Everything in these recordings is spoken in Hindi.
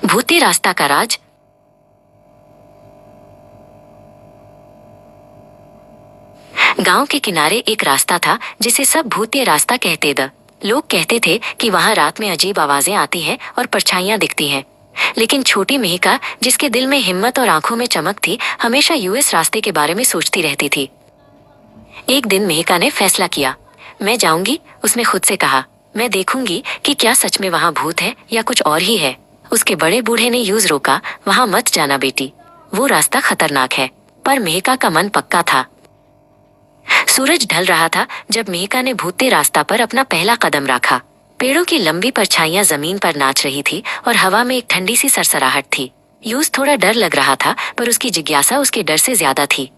भूतिया रास्ता का राज। गांव के किनारे एक रास्ता था जिसे सब भूतिया रास्ता कहते थे। लोग कहते थे कि वहां रात में अजीब आवाजें आती हैं और परछाइयां दिखती हैं। लेकिन छोटी मेहका, जिसके दिल में हिम्मत और आंखों में चमक थी, हमेशा यूएस रास्ते के बारे में सोचती रहती थी। एक दिन मेहका ने फैसला किया, मैं जाऊंगी। उसने खुद से कहा, मैं देखूंगी कि क्या सच में वहां भूत है या कुछ और ही है। उसके बड़े बूढ़े ने यूज रोका, वहां मत जाना बेटी, वो रास्ता खतरनाक है। पर मेहका का मन पक्का था। सूरज ढल रहा था जब मेहका ने भूतिया रास्ता पर अपना पहला कदम रखा। पेड़ों की लंबी परछाइयां जमीन पर नाच रही थी और हवा में एक ठंडी सी सरसराहट थी। यूज थोड़ा डर लग रहा था, पर उसकी जिज्ञासा उसके डर से ज्यादा थी।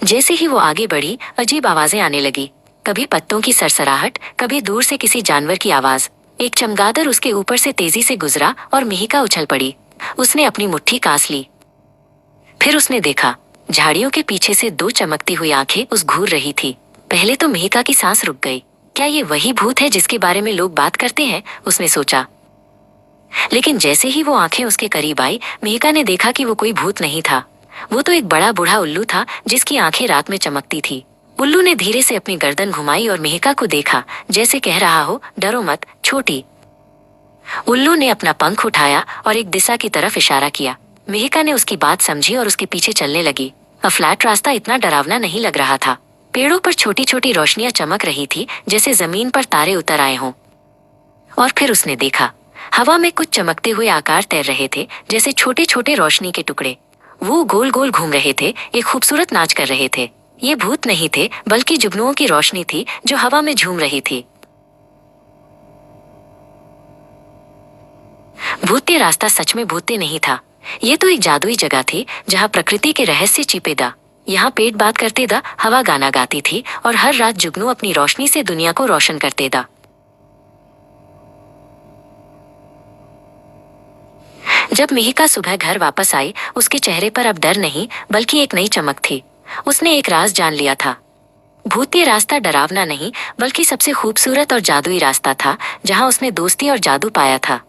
जैसे ही वो आगे बढ़ी, अजीब आवाजें आने लगी। कभी पत्तों की सरसराहट, कभी दूर से किसी जानवर की आवाज। एक चमगादड़ उसके ऊपर से तेजी से गुजरा और मेहका उछल पड़ी। उसने अपनी मुट्ठी कास ली। फिर उसने देखा, झाड़ियों के पीछे से दो चमकती हुई आंखें उस घूर रही थी। पहले तो मेहका की सांस रुक गई। क्या ये वही भूत है जिसके बारे में लोग बात करते हैं, उसने सोचा। लेकिन जैसे ही वो आंखें उसके करीब आई, मेहका ने देखा कि वो कोई भूत नहीं था। वो तो एक बड़ा बूढ़ा उल्लू था जिसकी आंखें रात में चमकती थी। उल्लू ने धीरे से अपनी गर्दन घुमाई और मेहका को देखा, जैसे कह रहा हो, डरो मत छोटी। उल्लू ने अपना पंख उठाया और एक दिशा की तरफ इशारा किया। मेहका ने उसकी बात समझी और उसके पीछे चलने लगी। फ्लैट रास्ता इतना डरावना नहीं लग रहा था। पेड़ों पर छोटी छोटी रोशनियां चमक रही थी, जैसे जमीन पर तारे उतर आए हों। और फिर उसने देखा, हवा में कुछ चमकते हुए आकार तैर रहे थे, जैसे छोटे छोटे रोशनी के टुकड़े। वो गोल गोल घूम रहे थे, एक खूबसूरत नाच कर रहे थे। ये भूत नहीं थे, बल्कि जुगनुओं की रोशनी थी जो हवा में झूम रही थी। भूतिया रास्ता सच में भूतिया नहीं था। ये तो एक जादुई जगह थी जहाँ प्रकृति के रहस्य छिपे दा। यहाँ पेड़ बात करते दा, हवा गाना गाती थी और हर रात जुगनू अपनी रोशनी से दुनिया को रोशन करते दा। जब मेहका सुबह घर वापस आई, उसके चेहरे पर अब डर नहीं बल्कि एक नई चमक थी। उसने एक राज जान लिया था। भूतिया रास्ता डरावना नहीं बल्कि सबसे खूबसूरत और जादुई रास्ता था, जहाँ उसने दोस्ती और जादू पाया था।